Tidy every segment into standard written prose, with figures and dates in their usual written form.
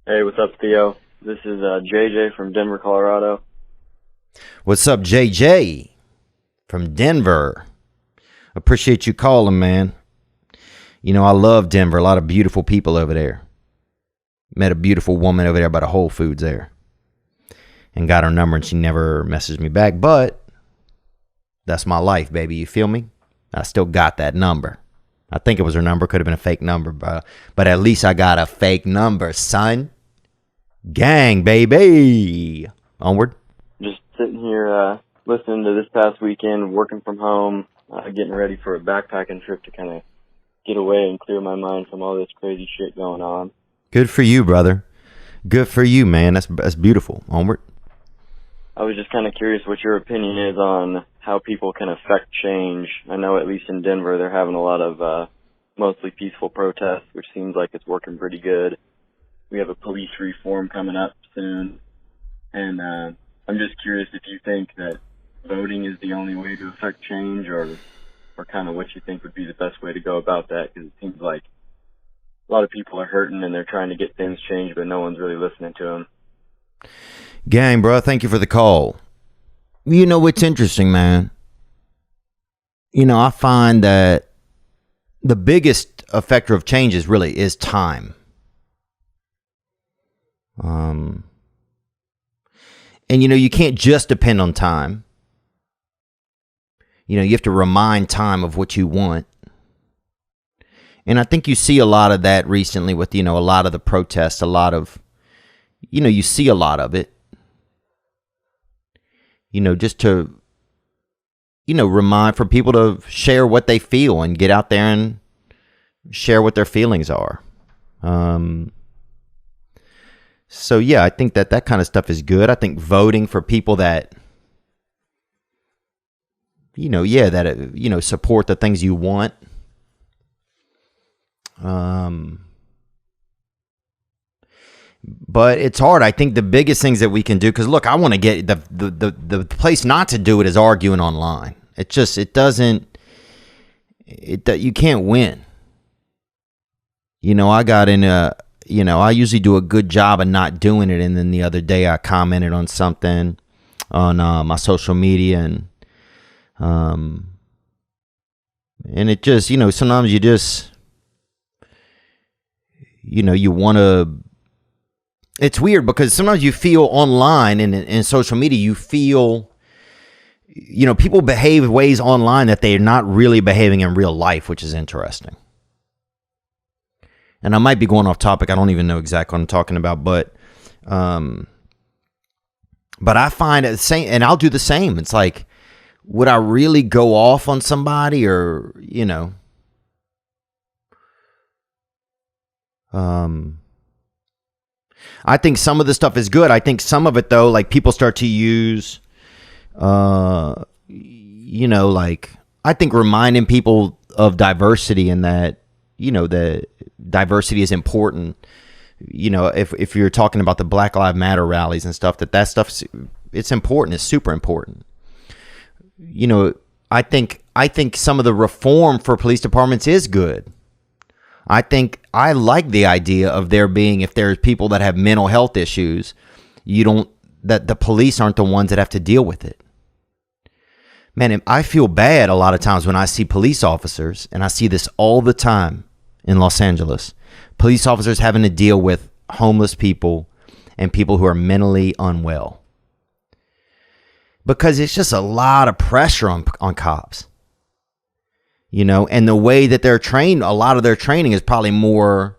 Hey, what's up, Theo? This is JJ from Denver, Colorado. What's up, JJ from Denver? Appreciate you calling, man. You know, I love Denver. A lot of beautiful people over there. Met a beautiful woman over there by the Whole Foods there. And got her number, and she never messaged me back. But that's my life, baby. You feel me? I still got that number. I think it was her number. Could have been a fake number. But at least I got a fake number, son. Gang, baby. Onward. Just sitting here listening to this past weekend, working from home, getting ready for a backpacking trip to kind of get away and clear my mind from all this crazy shit going on. Good for you, brother. Good for you, man. That's beautiful. Onward. I was just kind of curious what your opinion is on how people can affect change. I know at least in Denver they're having a lot of mostly peaceful protests, which seems like it's working pretty good. We have a police reform coming up soon, and I'm just curious if you think that voting is the only way to affect change, or kind of what you think would be the best way to go about that, because it seems like a lot of people are hurting and they're trying to get things changed, but no one's really listening to them. Gang, bro, thank you for the call. You know, it's interesting, man. You know, I find that the biggest effector of change is time. And, you know, you can't just depend on time. You know, you have to remind time of what you want. And I think you see a lot of that recently with, you know, a lot of the protests, a lot of, you know, you see a lot of it. You know, just to, you know, remind for people to share what they feel and get out there and share what their feelings are. So, yeah, I think that kind of stuff is good. I think voting for people that, you know, support the things you want. But it's hard. I think the biggest things that we can do, because look, I want to get the place not to do it is arguing online. You can't win. You know, I usually do a good job of not doing it. And then the other day I commented on something on my social media, and it just, you know, sometimes you just, you know, you want to, it's weird because sometimes you feel online and in social media, you feel, you know, people behave ways online that they're not really behaving in real life, which is interesting. And I might be going off topic. I don't even know exactly what I'm talking about, but I find it the same, and I'll do the same. It's like, would I really go off on somebody, or, you know, I think some of the stuff is good. I think some of it, though, like people start to use, you know, like, I think reminding people of diversity, and that, you know, the diversity is important. You know, if you're talking about the Black Lives Matter rallies and stuff, that stuff's, it's important. It's super important. You know, I think some of the reform for police departments is good. I like the idea of there being, if there's people that have mental health issues, that the police aren't the ones that have to deal with it. Man, I feel bad a lot of times when I see police officers, and I see this all the time in Los Angeles, police officers having to deal with homeless people and people who are mentally unwell. Because it's just a lot of pressure on cops. You know, and the way that they're trained, a lot of their training is probably more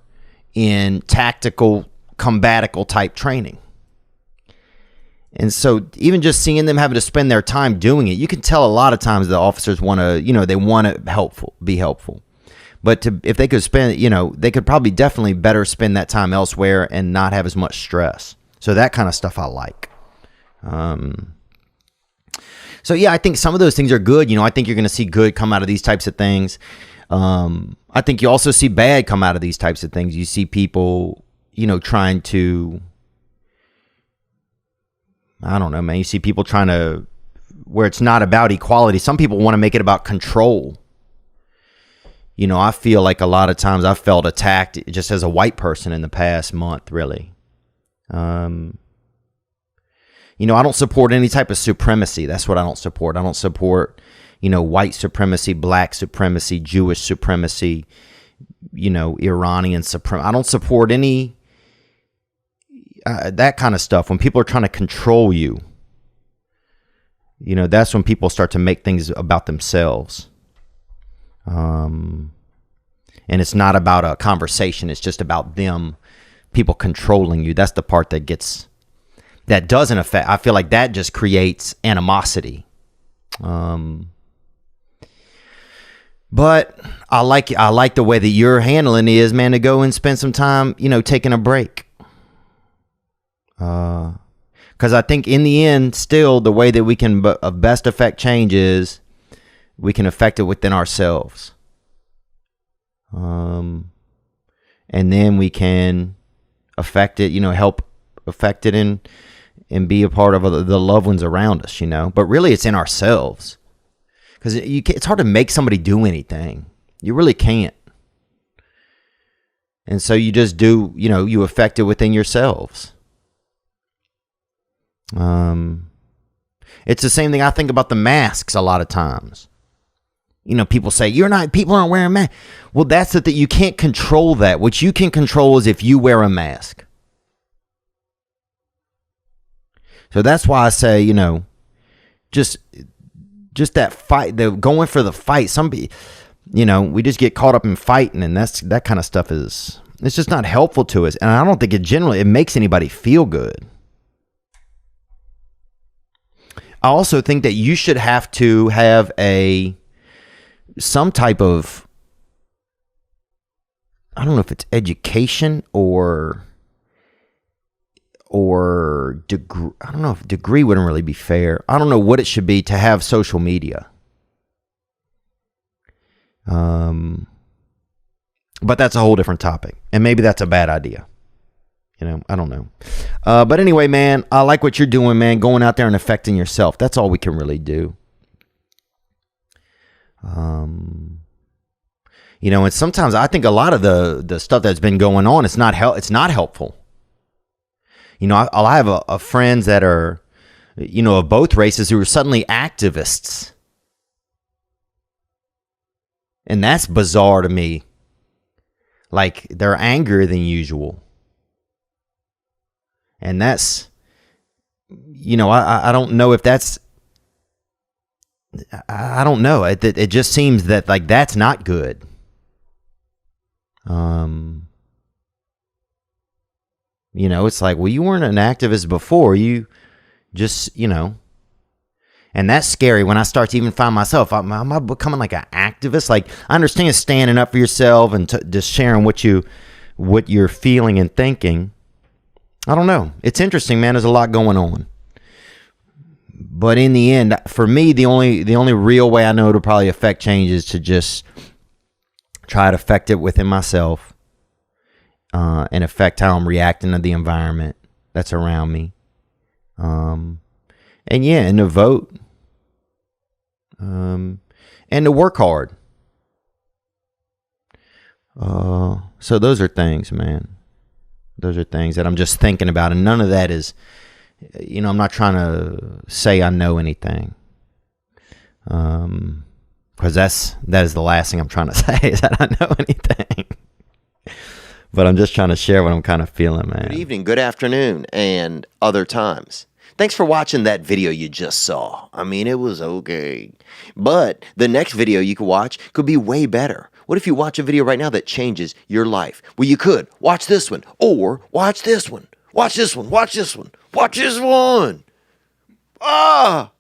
in tactical, combatical type training. And so even just seeing them having to spend their time doing it, you can tell a lot of times the officers want to, you know, they want to be helpful. But if they could spend, you know, they could probably definitely better spend that time elsewhere and not have as much stress. So that kind of stuff I like. So yeah, I think some of those things are good. You know, I think you're going to see good come out of these types of things. I think you also see bad come out of these types of things. You see people, you know, trying to, I don't know, man. You see people trying to, where it's not about equality. Some people want to make it about control. You know, I feel like a lot of times I've felt attacked just as a white person in the past month, really. I don't support any type of supremacy. That's what I don't support. I don't support, white supremacy, black supremacy, Jewish supremacy, Iranian supremacy. I don't support any that kind of stuff. When people are trying to control you, that's when people start to make things about themselves. And it's not about a conversation. It's just about them, people controlling you. That's the part that doesn't affect. I feel like that just creates animosity. But I like the way that you're handling it is, man, to go and spend some time, taking a break. Because I think in the end, still, the way that we can best affect change is we can affect it within ourselves. And then we can affect it, help affect it and be a part of the loved ones around us, But really, it's in ourselves. Because it's hard to make somebody do anything. You really can't. And so you just do, you affect it within yourselves. It's the same thing I think about the masks a lot of times. People say, people aren't wearing masks. Well, that's the thing. You can't control that. What you can control is if you wear a mask. So that's why I say, just that fight, the going for the fight. Somebody, we just get caught up in fighting, and that kind of stuff it's just not helpful to us. And I don't think it makes anybody feel good. I also think that you should have to have some type of, I don't know if it's education or degree. I don't know if degree wouldn't really be fair. I don't know what it should be to have social media. But that's a whole different topic. And maybe that's a bad idea. I don't know. But anyway, man, I like what you're doing, man. Going out there and affecting yourself. That's all we can really do. And sometimes I think a lot of the stuff that's been going on, it's not helpful. I have friends that are, of both races who are suddenly activists. And that's bizarre to me. Like, they're angrier than usual. And that's, I don't know if that's, I don't know. It just seems that, like, that's not good. It's like, well, you weren't an activist before. You just, and that's scary when I start to even find myself. Am I becoming like an activist? Like, I understand standing up for yourself and just sharing what you're feeling and thinking. I don't know. It's interesting, man. There's a lot going on. But in the end, for me, the only real way I know to probably affect change is to just try to affect it within myself. And affect how I'm reacting to the environment that's around me. And to vote. And to work hard. So those are things, man. Those are things that I'm just thinking about. And none of that is, I'm not trying to say I know anything. Because that is the last thing I'm trying to say, is that I know anything. But I'm just trying to share what I'm kind of feeling, man. Good evening, good afternoon, and other times. Thanks for watching that video you just saw. I mean, it was okay. But the next video you could watch could be way better. What if you watch a video right now that changes your life? Well, you could. Watch this one. Or watch this one. Watch this one. Watch this one. Watch this one. Ah!